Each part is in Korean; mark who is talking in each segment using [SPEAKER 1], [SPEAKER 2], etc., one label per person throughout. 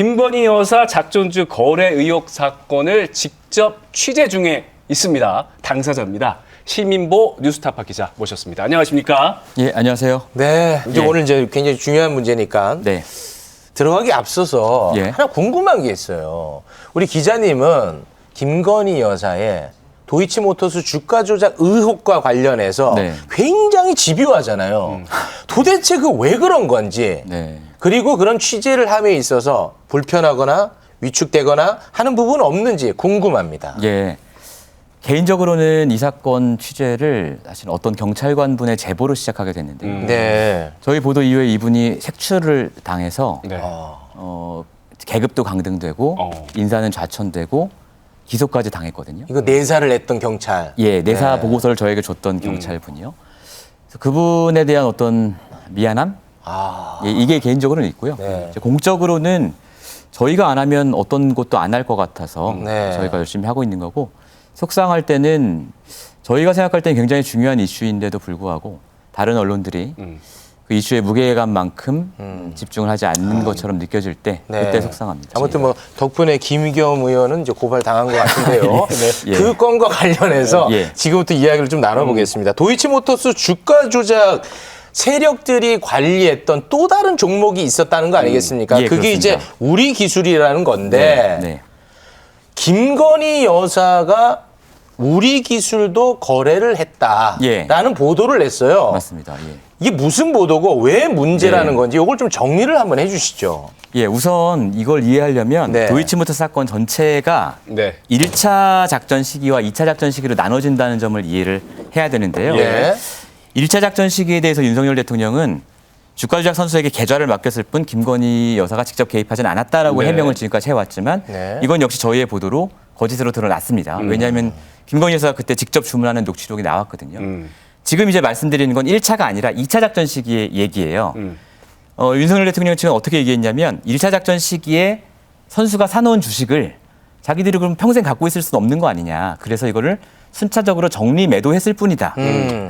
[SPEAKER 1] 김건희 여사 작전주 거래 의혹 사건을 직접 취재 중에 있습니다. 당사자입니다. 시민보 뉴스타파 기자 모셨습니다. 안녕하십니까?
[SPEAKER 2] 예, 안녕하세요.
[SPEAKER 3] 네, 이제 오늘 이제 굉장히 중요한 문제니까
[SPEAKER 2] 네.
[SPEAKER 3] 들어가기 앞서서 하나 궁금한 게 있어요. 우리 기자님은 김건희 여사의 도이치모터스 주가 조작 의혹과 관련해서 굉장히 집요하잖아요. 도대체 그 왜 그런 건지 그리고 그런 취재를 함에 있어서 불편하거나 위축되거나 하는 부분은 없는지 궁금합니다.
[SPEAKER 2] 예. 개인적으로는 이 사건 취재를 사실 어떤 경찰관 분의 제보로 시작하게 됐는데요.
[SPEAKER 3] 네.
[SPEAKER 2] 저희 보도 이후에 이분이 색출을 당해서 계급도 강등되고 인사는 좌천되고 기소까지 당했거든요.
[SPEAKER 3] 이거 내사를 했던 경찰.
[SPEAKER 2] 예, 내사 보고서를 저에게 줬던 경찰분이요. 그래서 그분에 대한 어떤 미안함? 예, 이게 개인적으로는 있고요. 이제 공적으로는 저희가 안 하면 어떤 곳도 안 할 것 같아서 저희가 열심히 하고 있는 거고, 속상할 때는 저희가 생각할 때는 굉장히 중요한 이슈인데도 불구하고 다른 언론들이 그 이슈의 무게감만큼 집중을 하지 않는 것처럼 느껴질 때 그때 속상합니다.
[SPEAKER 3] 아무튼 뭐 덕분에 김의겸 의원은 이제 고발 당한 것 같은데요. 그 건과 관련해서 지금부터 이야기를 좀 나눠보겠습니다. 도이치모터스 주가 조작 세력들이 관리했던 또 다른 종목이 있었다는 거 아니겠습니까? 그게 그렇습니다. 이제 우리 기술이라는 건데 김건희 여사가 우리 기술도 거래를 했다라는 보도를 냈어요.
[SPEAKER 2] 맞습니다.
[SPEAKER 3] 이게 무슨 보도고 왜 문제라는 건지 이걸 좀 정리를 한번 해주시죠.
[SPEAKER 2] 예, 우선 이걸 이해하려면 도이치모터 사건 전체가 1차 작전 시기와 2차 작전 시기로 나눠진다는 점을 이해를 해야 되는데요. 1차 작전 시기에 대해서 윤석열 대통령은 주가 조작 선수에게 계좌를 맡겼을 뿐 김건희 여사가 직접 개입하진 않았다라고 해명을 지금까지 해왔지만 이건 역시 저희의 보도로 거짓으로 드러났습니다. 왜냐하면 김건희 여사가 그때 직접 주문하는 녹취록이 나왔거든요. 지금 이제 말씀드리는 건 1차가 아니라 2차 작전 시기의 얘기예요. 윤석열 대통령은 지금 어떻게 얘기했냐면 1차 작전 시기에 선수가 사놓은 주식을 자기들이 그럼 평생 갖고 있을 수는 없는 거 아니냐. 그래서 이거를 순차적으로 정리 매도했을 뿐이다.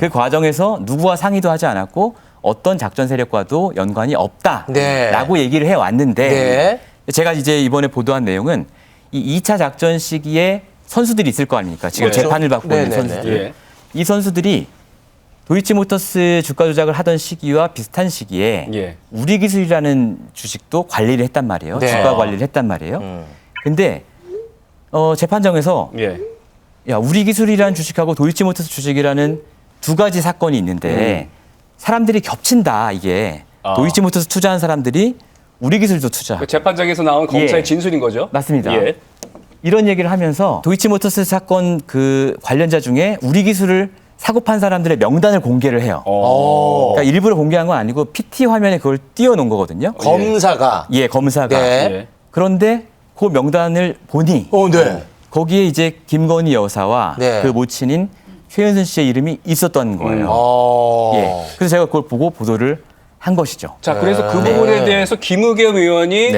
[SPEAKER 2] 그 과정에서 누구와 상의도 하지 않았고 어떤 작전 세력과도 연관이 없다라고 얘기를 해왔는데 제가 이제 이번에 보도한 내용은 이 2차 작전 시기에 선수들이 있을 거 아닙니까? 지금 재판을 받고 있는 선수들. 이 선수들이 도이치모터스 주가 조작을 하던 시기와 비슷한 시기에 우리기술이라는 주식도 관리를 했단 말이에요. 주가 관리를 했단 말이에요. 근데 재판정에서 야, 우리기술이라는 주식하고 도이치모터스 주식이라는 두 가지 사건이 있는데 사람들이 겹친다, 이게. 도이치모터스 투자한 사람들이 우리기술도 투자.
[SPEAKER 1] 그 재판장에서 나온 검사의 진술인 거죠?
[SPEAKER 2] 맞습니다. 이런 얘기를 하면서 도이치모터스 사건 그 관련자 중에 우리기술을 사고 판 사람들의 명단을 공개를 해요. 그러니까 일부러 공개한 건 아니고 PT 화면에 그걸 띄워놓은 거거든요.
[SPEAKER 3] 검사가?
[SPEAKER 2] 검사가. 그런데 그 명단을 보니 거기에 이제 김건희 여사와 그 모친인 최은순 씨의 이름이 있었던 거예요. 그래서 제가 그걸 보고 보도를 한 것이죠.
[SPEAKER 1] 자, 그래서 그 부분에 대해서 김의겸 의원이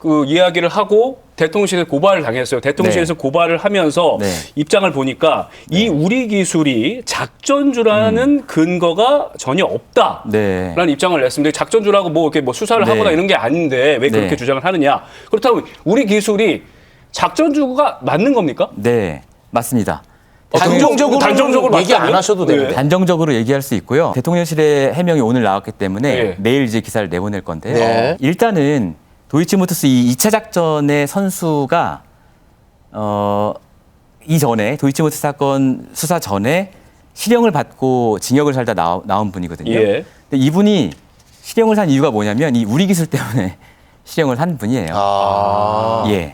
[SPEAKER 1] 그 이야기를 하고 대통령실에 고발을 당했어요. 대통령실에서 고발을 하면서 입장을 보니까 이 우리 기술이 작전주라는 근거가 전혀 없다라는 입장을 냈습니다. 작전주라고 뭐 이렇게 뭐 수사를 하거나 이런 게 아닌데 왜 그렇게 주장을 하느냐? 그렇다면 우리 기술이 작전주가 맞는 겁니까?
[SPEAKER 2] 네, 맞습니다.
[SPEAKER 3] 단정적으로 얘기 안 하셔도 됩니다.
[SPEAKER 2] 단정적으로 얘기할 수 있고요. 대통령실의 해명이 오늘 나왔기 때문에 내일 이제 기사를 내보낼 건데요. 일단은 도이치모터스 이 2차 작전의 선수가 이전에 도이치모터스 사건 수사 전에 실형을 받고 징역을 살다 나온 분이거든요. 근데 이분이 실형을 산 이유가 뭐냐면 이 우리 기술 때문에 실형을 한 분이에요.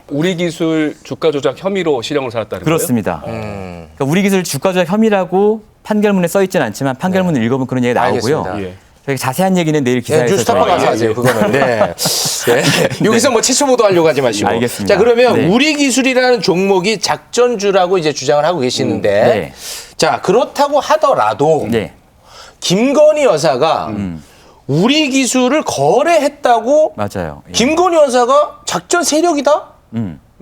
[SPEAKER 1] 우리 기술 주가 조작 혐의로 실형을 살았다는 거예요?
[SPEAKER 2] 그렇습니다. 그러니까 우리 기술 주가 조작 혐의라고 판결문에 써 있지는 않지만 판결문을 읽어보면 그런 얘기가 나오고요. 자세한 얘기는 내일 기사에서
[SPEAKER 3] 뉴스타파 가서 하세요. 그거는. 여기서 뭐 최초 보도하려고 하지 마시고.
[SPEAKER 2] 알겠습니다.
[SPEAKER 3] 자, 그러면 우리 기술이라는 종목이 작전주라고 이제 주장을 하고 계시는데, 자, 그렇다고 하더라도 김건희 여사가 우리 기술을 거래했다고 김건희 여사가 작전 세력이다?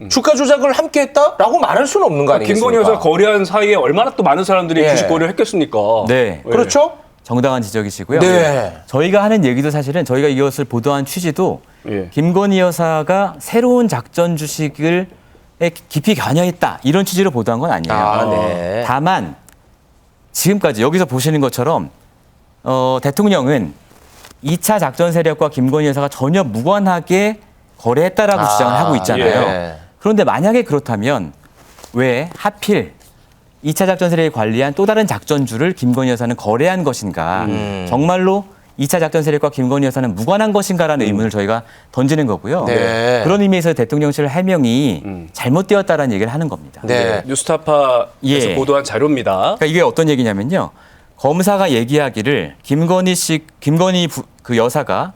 [SPEAKER 3] 주가 조작을 함께 했다라고 말할 수는 없는 거 아니겠습니까?
[SPEAKER 1] 김건희 여사가 거래한 사이에 얼마나 또 많은 사람들이 주식 거래를 했겠습니까?
[SPEAKER 3] 그렇죠?
[SPEAKER 2] 정당한 지적이시고요. 저희가 하는 얘기도 사실은 저희가 이것을 보도한 취지도
[SPEAKER 1] 예.
[SPEAKER 2] 김건희 여사가 새로운 작전 주식을 깊이 관여했다 이런 취지로 보도한 건 아니에요.
[SPEAKER 3] 아, 네.
[SPEAKER 2] 다만 지금까지 여기서 보시는 것처럼 대통령은 2차 작전 세력과 김건희 여사가 전혀 무관하게 거래했다라고 주장을 하고 있잖아요.
[SPEAKER 3] 예.
[SPEAKER 2] 그런데 만약에 그렇다면 왜 하필 2차 작전 세력이 관리한 또 다른 작전주를 김건희 여사는 거래한 것인가? 정말로 2차 작전 세력과 김건희 여사는 무관한 것인가라는 의문을 저희가 던지는 거고요.
[SPEAKER 3] 네.
[SPEAKER 2] 그런 의미에서 대통령실 해명이 잘못되었다라는 얘기를 하는 겁니다.
[SPEAKER 3] 네.
[SPEAKER 1] 뉴스타파에서
[SPEAKER 2] 예.
[SPEAKER 1] 보도한 자료입니다.
[SPEAKER 2] 그러니까 이게 어떤 얘기냐면요. 검사가 얘기하기를 김건희 그 여사가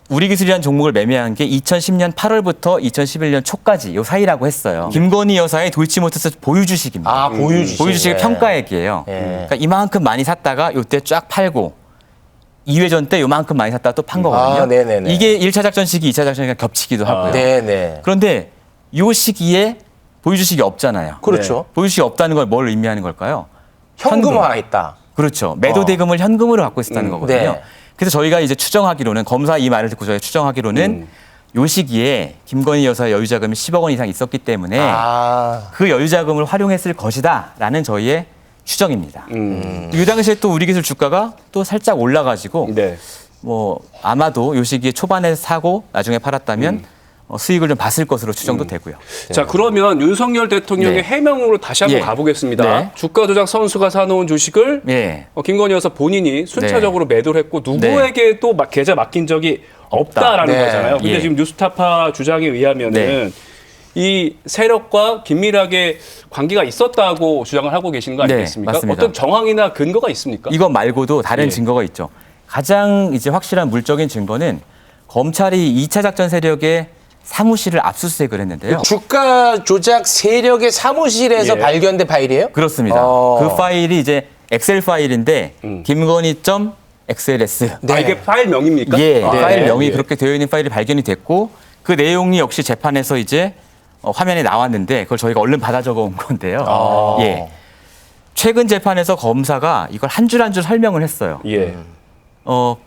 [SPEAKER 2] 우리 기술이라는 종목을 매매한 게 2010년 8월부터 2011년 초까지 요 사이라고 했어요. 김건희 여사의 도이치모터스 보유 주식입니다.
[SPEAKER 3] 아, 보유 주식.
[SPEAKER 2] 보유 주식의 평가액이에요. 그러니까 이만큼 많이 샀다가 요때 쫙 팔고 2회전 때 요만큼 많이 샀다가 또 판 거거든요.
[SPEAKER 3] 아, 네네네.
[SPEAKER 2] 이게 1차 작전 시기, 2차 작전 시기가 겹치기도 하고요.
[SPEAKER 3] 네네.
[SPEAKER 2] 그런데 요 시기에 보유 주식이 없잖아요.
[SPEAKER 3] 그렇죠.
[SPEAKER 2] 보유 주식이 없다는 걸 뭘 의미하는 걸까요?
[SPEAKER 3] 현금화했다.
[SPEAKER 2] 그렇죠. 매도 대금을 현금으로 갖고 있었다는 거거든요.
[SPEAKER 3] 네.
[SPEAKER 2] 그래서 저희가 이제 추정하기로는 검사 이 말을 듣고 저희가 추정하기로는 요 시기에 김건희 여사의 여유 자금이 10억 원 이상 있었기 때문에 그 여유 자금을 활용했을 것이다라는 저희의 추정입니다. 이 당시에 또 우리 기술 주가가 또 살짝 올라가지고
[SPEAKER 1] 네.
[SPEAKER 2] 뭐 아마도 요 시기에 초반에 사고 나중에 팔았다면 수익을 좀 봤을 것으로 추정도 되고요.
[SPEAKER 1] 자, 그러면 윤석열 대통령의
[SPEAKER 2] 네.
[SPEAKER 1] 해명으로 다시 한번
[SPEAKER 2] 예.
[SPEAKER 1] 가보겠습니다.
[SPEAKER 2] 네.
[SPEAKER 1] 주가 조작 선수가 사놓은 주식을
[SPEAKER 2] 예.
[SPEAKER 1] 김건희 여사 본인이 순차적으로 매도를 했고 누구에게 또 계좌 맡긴 적이 없다라는
[SPEAKER 3] 네.
[SPEAKER 1] 거잖아요. 근데
[SPEAKER 2] 예.
[SPEAKER 1] 지금 뉴스타파 주장에 의하면은
[SPEAKER 2] 네.
[SPEAKER 1] 이 세력과 긴밀하게 관계가 있었다고 주장을 하고 계시는 거
[SPEAKER 2] 네,
[SPEAKER 1] 아니겠습니까?
[SPEAKER 2] 맞습니다.
[SPEAKER 1] 어떤 정황이나 근거가 있습니까?
[SPEAKER 2] 이것 말고도 다른
[SPEAKER 1] 예.
[SPEAKER 2] 증거가 있죠. 가장 이제 확실한 물적인 증거는 검찰이 2차 작전 세력의 사무실을 압수수색을 했는데요.
[SPEAKER 3] 주가 조작 세력의 사무실에서
[SPEAKER 1] 예.
[SPEAKER 3] 발견된 파일이에요?
[SPEAKER 2] 그렇습니다. 그 파일이 이제 엑셀 파일인데 김건희.xls.
[SPEAKER 1] 아, 이게 파일명입니까?
[SPEAKER 2] 예,
[SPEAKER 1] 아,
[SPEAKER 2] 파일명이
[SPEAKER 1] 예.
[SPEAKER 2] 그렇게 되어 있는 파일이 발견이 됐고 그 내용이 역시 재판에서 이제 화면에 나왔는데 그걸 저희가 얼른 받아 적어 온 건데요. 예. 최근 재판에서 검사가 이걸 한 줄 한 줄 설명을 했어요.
[SPEAKER 1] 예.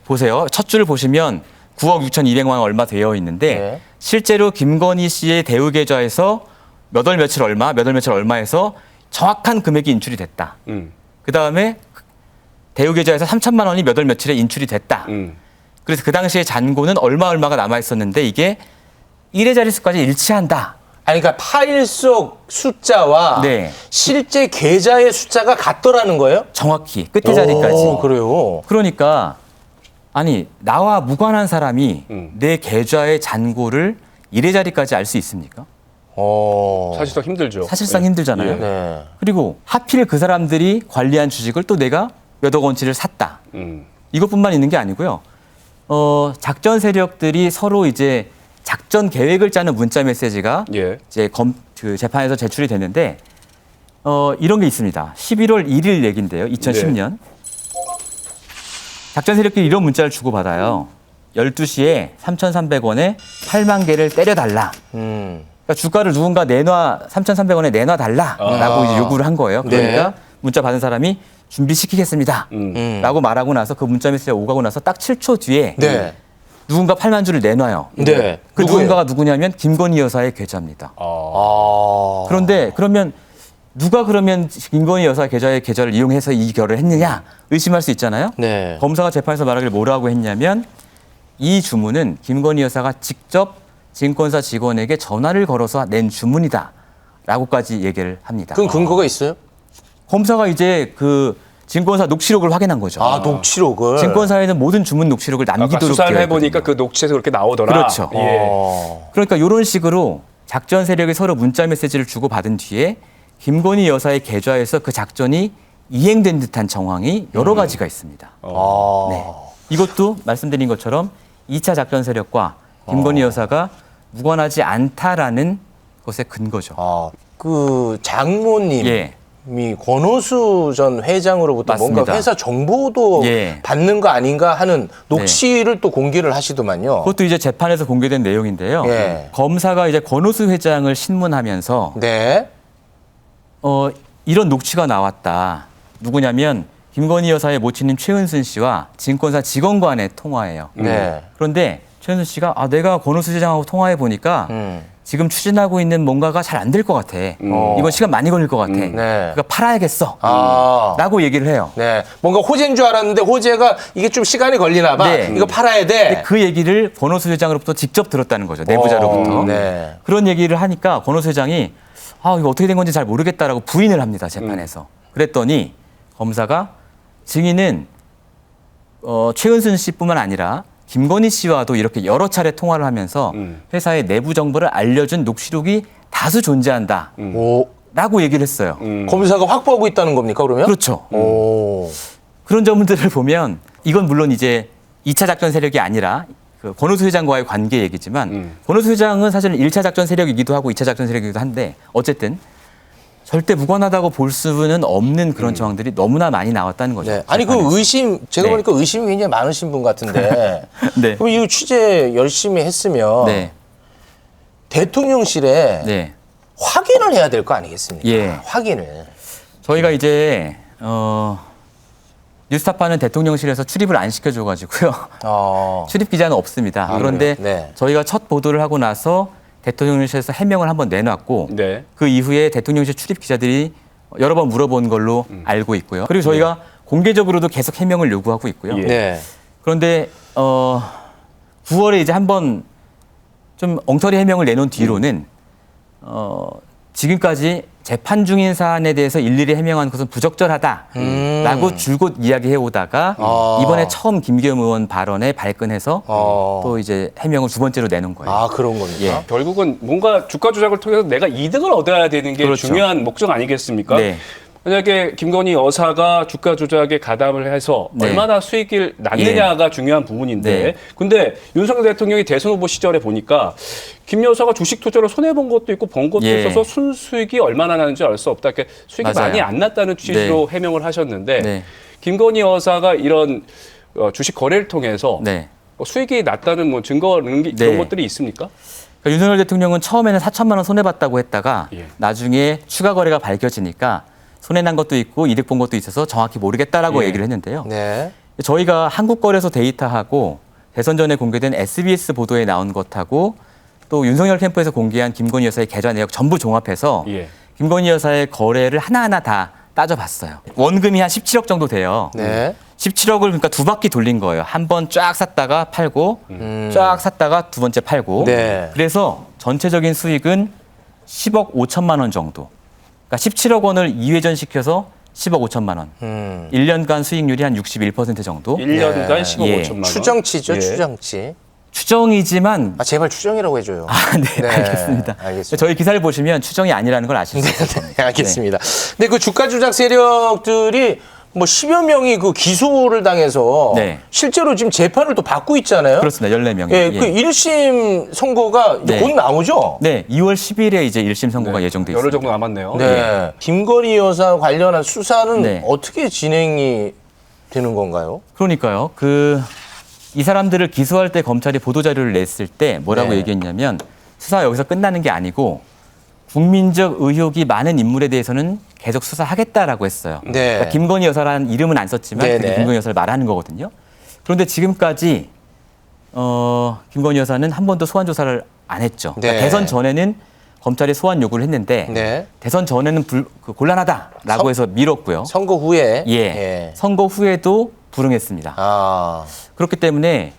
[SPEAKER 2] 보세요. 첫 줄을 보시면 9억 6,200만 원 얼마 되어 있는데
[SPEAKER 3] 네.
[SPEAKER 2] 실제로 김건희 씨의 대우 계좌에서 몇 월 며칠 얼마, 몇 월 며칠 얼마에서 정확한 금액이 인출이 됐다. 그다음에 대우 계좌에서 3천만 원이 몇 월 며칠에 인출이 됐다. 그래서 그 당시에 잔고는 얼마가 남아 있었는데 이게 1의 자릿수까지 일치한다.
[SPEAKER 3] 아니, 그러니까 파일 속 숫자와
[SPEAKER 2] 네.
[SPEAKER 3] 실제 계좌의 숫자가 같더라는 거예요?
[SPEAKER 2] 정확히 끝의 자리까지.
[SPEAKER 3] 그래요.
[SPEAKER 2] 그러니까 아니 나와 무관한 사람이 내 계좌의 잔고를 1의 자리까지 알 수 있습니까?
[SPEAKER 1] 사실상 힘들죠.
[SPEAKER 2] 사실상
[SPEAKER 1] 예.
[SPEAKER 2] 힘들잖아요.
[SPEAKER 1] 예.
[SPEAKER 3] 네.
[SPEAKER 2] 그리고 하필 그 사람들이 관리한 주식을 또 내가 몇억 원치를 샀다. 이것뿐만 있는 게 아니고요. 작전 세력들이 서로 이제 작전 계획을 짜는 문자 메시지가
[SPEAKER 1] 예.
[SPEAKER 2] 이제 그 재판에서 제출이 됐는데 이런 게 있습니다. 11월 1일 얘기인데요. 2010년. 작전 세력끼리 이런 문자를 주고받아요. 12시에 3,300원에 8만 개를 때려달라. 그러니까 주가를 누군가 3,300원에 내놔달라라고 이제 요구를 한 거예요. 그러니까
[SPEAKER 3] 네.
[SPEAKER 2] 문자 받은 사람이 준비시키겠습니다. 라고 말하고 나서 그 문자 메시지가 오가고 나서 딱 7초 뒤에
[SPEAKER 3] 네.
[SPEAKER 2] 누군가 8만 주를 내놔요.
[SPEAKER 3] 네.
[SPEAKER 2] 그
[SPEAKER 3] 누구예요?
[SPEAKER 2] 누군가가 누구냐면 김건희 여사의 계좌입니다.
[SPEAKER 3] 아.
[SPEAKER 2] 그런데 그러면 누가 그러면 김건희 여사 계좌를 이용해서 이 결을 했느냐 의심할 수 있잖아요.
[SPEAKER 3] 네.
[SPEAKER 2] 검사가 재판에서 말하기를 뭐라고 했냐면 이 주문은 김건희 여사가 직접 증권사 직원에게 전화를 걸어서 낸 주문이다 라고까지 얘기를 합니다.
[SPEAKER 3] 그럼 근거가 있어요?
[SPEAKER 2] 검사가 이제 그 증권사 녹취록을 확인한 거죠.
[SPEAKER 3] 아, 녹취록을.
[SPEAKER 2] 증권사에는 모든 주문 녹취록을
[SPEAKER 1] 아까
[SPEAKER 2] 남기도록
[SPEAKER 1] 수사를
[SPEAKER 2] 되어
[SPEAKER 1] 해보니까
[SPEAKER 2] 있거든요.
[SPEAKER 1] 그 녹취에서 그렇게 나오더라.
[SPEAKER 2] 그렇죠.
[SPEAKER 1] 예.
[SPEAKER 2] 그러니까 이런 식으로 작전 세력이 서로 문자 메시지를 주고받은 뒤에 김건희 여사의 계좌에서 그 작전이 이행된 듯한 정황이 여러 가지가 있습니다. 네. 이것도 말씀드린 것처럼 2차 작전 세력과 김건희 여사가 무관하지 않다라는 것의 근거죠.
[SPEAKER 3] 그 장모님.
[SPEAKER 2] 예.
[SPEAKER 3] 이 권오수 전 회장으로부터
[SPEAKER 2] 맞습니다.
[SPEAKER 3] 뭔가 회사 정보도
[SPEAKER 2] 예.
[SPEAKER 3] 받는 거 아닌가 하는 녹취를 또 공개를 하시더만요.
[SPEAKER 2] 그것도 이제 재판에서 공개된 내용인데요.
[SPEAKER 3] 예.
[SPEAKER 2] 검사가 이제 권오수 회장을 신문하면서
[SPEAKER 3] 네.
[SPEAKER 2] 이런 녹취가 나왔다. 누구냐면 김건희 여사의 모친인 최은순 씨와 증권사 직원 간의 통화예요.
[SPEAKER 3] 네.
[SPEAKER 2] 그런데 최은순 씨가 내가 권오수 시장하고 통화해 보니까 지금 추진하고 있는 뭔가가 잘 안 될 것 같아. 이건 시간 많이 걸릴 것 같아.
[SPEAKER 3] 네.
[SPEAKER 2] 그러니까 팔아야겠어. 라고 얘기를 해요.
[SPEAKER 3] 네. 뭔가 호재인 줄 알았는데 호재가 이게 좀 시간이 걸리나 봐.
[SPEAKER 2] 네.
[SPEAKER 3] 이거 팔아야 돼.
[SPEAKER 2] 그 얘기를 권오수 회장으로부터 직접 들었다는 거죠. 내부자로부터.
[SPEAKER 3] 네.
[SPEAKER 2] 그런 얘기를 하니까 권오수 회장이 이거 어떻게 된 건지 잘 모르겠다라고 부인을 합니다. 재판에서. 그랬더니 검사가 증인은 최은순 씨뿐만 아니라 김건희 씨와도 이렇게 여러 차례 통화를 하면서 회사의 내부 정보를 알려준 녹취록이 다수 존재한다. 라고 얘기를 했어요.
[SPEAKER 3] 검사가 확보하고 있다는 겁니까, 그러면?
[SPEAKER 2] 그렇죠. 그런 점들을 보면 이건 물론 이제 2차 작전 세력이 아니라 그 권오수 회장과의 관계 얘기지만 권오수 회장은 사실은 1차 작전 세력이기도 하고 2차 작전 세력이기도 한데 어쨌든 절대 무관하다고 볼 수는 없는 그런 정황들이 너무나 많이 나왔다는 거죠.
[SPEAKER 3] 네. 아니, 그 의심, 제가 보니까 의심이 굉장히 많으신 분 같은데.
[SPEAKER 2] 네.
[SPEAKER 3] 그럼 이 취재 열심히 했으면 대통령실에 확인을 해야 될 거 아니겠습니까?
[SPEAKER 2] 예.
[SPEAKER 3] 확인을.
[SPEAKER 2] 저희가 이제 뉴스타파는 대통령실에서 출입을 안 시켜줘가지고요. 출입 기자는 없습니다. 그런데 저희가 첫 보도를 하고 나서 대통령실에서 해명을 한번 내놨고 그 이후에 대통령실 출입 기자들이 여러 번 물어본 걸로 알고 있고요. 그리고 저희가 공개적으로도 계속 해명을 요구하고 있고요. 그런데 9월에 이제 한번 좀 엉터리 해명을 내놓은 뒤로는 지금까지 재판 중인 사안에 대해서 일일이 해명한 것은 부적절하다라고 줄곧 이야기해 오다가 이번에 처음 김기현 의원 발언에 발끈해서 또 이제 해명을 두 번째로 내놓은 거예요.
[SPEAKER 3] 그런 겁니까?
[SPEAKER 1] 예. 결국은 뭔가 주가 조작을 통해서 내가 이득을 얻어야 되는 게
[SPEAKER 2] 그렇죠.
[SPEAKER 1] 중요한 목적 아니겠습니까?
[SPEAKER 2] 네.
[SPEAKER 1] 만약에 김건희 여사가 주가 조작에 가담을 해서 얼마나 수익을 낳느냐가 중요한 부분인데 근데 윤석열 대통령이 대선 후보 시절에 보니까 김 여사가 주식 투자로 손해본 것도 있고 번 것도 있어서 순수익이 얼마나 나는지 알 수 없다. 이렇게 수익이 많이 안 났다는 취지로 해명을 하셨는데 김건희 여사가 이런 주식 거래를 통해서 수익이 났다는 뭐 증거 이런 것들이 있습니까?
[SPEAKER 2] 그러니까 윤석열 대통령은 처음에는 4천만 원 손해봤다고 했다가 나중에 추가 거래가 밝혀지니까 손해난 것도 있고 이득 본 것도 있어서 정확히 모르겠다라고 얘기를 했는데요. 저희가 한국거래소 데이터하고 대선 전에 공개된 SBS 보도에 나온 것하고 또 윤석열 캠프에서 공개한 김건희 여사의 계좌 내역 전부 종합해서 김건희 여사의 거래를 하나하나 다 따져봤어요. 원금이 한 17억 정도 돼요. 17억을 그러니까 두 바퀴 돌린 거예요. 한 번 쫙 샀다가 팔고 쫙 샀다가 두 번째 팔고. 그래서 전체적인 수익은 10억 5천만 원 정도. 그러니까 17억 원을 2회전 시켜서 10억 5천만 원. 1년간 수익률이 한 61% 정도.
[SPEAKER 1] 1년간 10억 5천만 원.
[SPEAKER 3] 추정치죠, 추정치.
[SPEAKER 2] 추정이지만
[SPEAKER 3] 제발 추정이라고 해줘요.
[SPEAKER 2] 네, 알겠습니다. 저희 기사를 보시면 추정이 아니라는 걸 아실 수 있을 겁니다.
[SPEAKER 3] 알겠습니다. 근데 그 주가 조작 세력들이 뭐 10여 명이 그 기소를 당해서 실제로 지금 재판을 또 받고 있잖아요.
[SPEAKER 2] 그렇습니다. 14명이.
[SPEAKER 3] 그 1심 선고가 곧 나오죠?
[SPEAKER 2] 네, 2월 10일에 이제 1심 선고가 예정돼 있습니다.
[SPEAKER 1] 열흘 정도 남았네요.
[SPEAKER 3] 김건희 여사 관련한 수사는 어떻게 진행이 되는 건가요?
[SPEAKER 2] 그러니까요. 이 사람들을 기소할 때 검찰이 보도자료를 냈을 때 뭐라고 얘기했냐면 수사가 여기서 끝나는 게 아니고 국민적 의혹이 많은 인물에 대해서는 계속 수사하겠다라고 했어요. 그러니까 김건희 여사라는 이름은 안 썼지만 그게 김건희 여사를 말하는 거거든요. 그런데 지금까지 김건희 여사는 한 번도 소환 조사를 안 했죠. 그러니까 대선 전에는 검찰이 소환 요구를 했는데 대선 전에는 곤란하다라고 해서 미뤘고요.
[SPEAKER 3] 선거 후에?
[SPEAKER 2] 선거 후에도 불응했습니다. 그렇기 때문에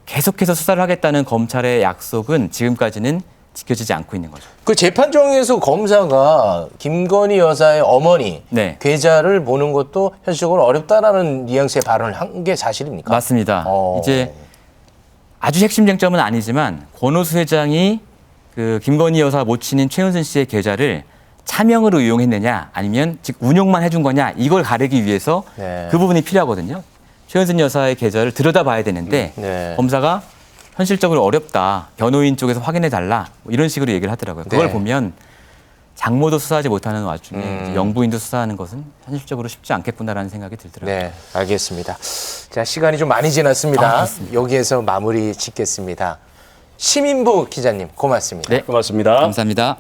[SPEAKER 2] 계속해서 수사를 하겠다는 검찰의 약속은 지금까지는 지켜지지 않고 있는 거죠.
[SPEAKER 3] 그 재판정에서 검사가 김건희 여사의 어머니 계좌를 보는 것도 현실적으로 어렵다라는 뉘앙스의 발언을 한 게 사실입니까?
[SPEAKER 2] 맞습니다. 이제 아주 핵심 쟁점은 아니지만 권오수 회장이 그 김건희 여사 모친인 최은순 씨의 계좌를 차명으로 이용했느냐 아니면 즉 운용만 해준 거냐 이걸 가리기 위해서 그 부분이 필요하거든요. 최은순 여사의 계좌를 들여다봐야 되는데 검사가 현실적으로 어렵다. 변호인 쪽에서 확인해달라. 뭐 이런 식으로 얘기를 하더라고요. 그걸 보면 장모도 수사하지 못하는 와중에 영부인도 수사하는 것은 현실적으로 쉽지 않겠구나라는 생각이 들더라고요.
[SPEAKER 3] 네, 알겠습니다. 자, 시간이 좀 많이 지났습니다. 여기에서 마무리 짓겠습니다. 시민보 기자님, 고맙습니다.
[SPEAKER 1] 네, 고맙습니다.
[SPEAKER 2] 감사합니다.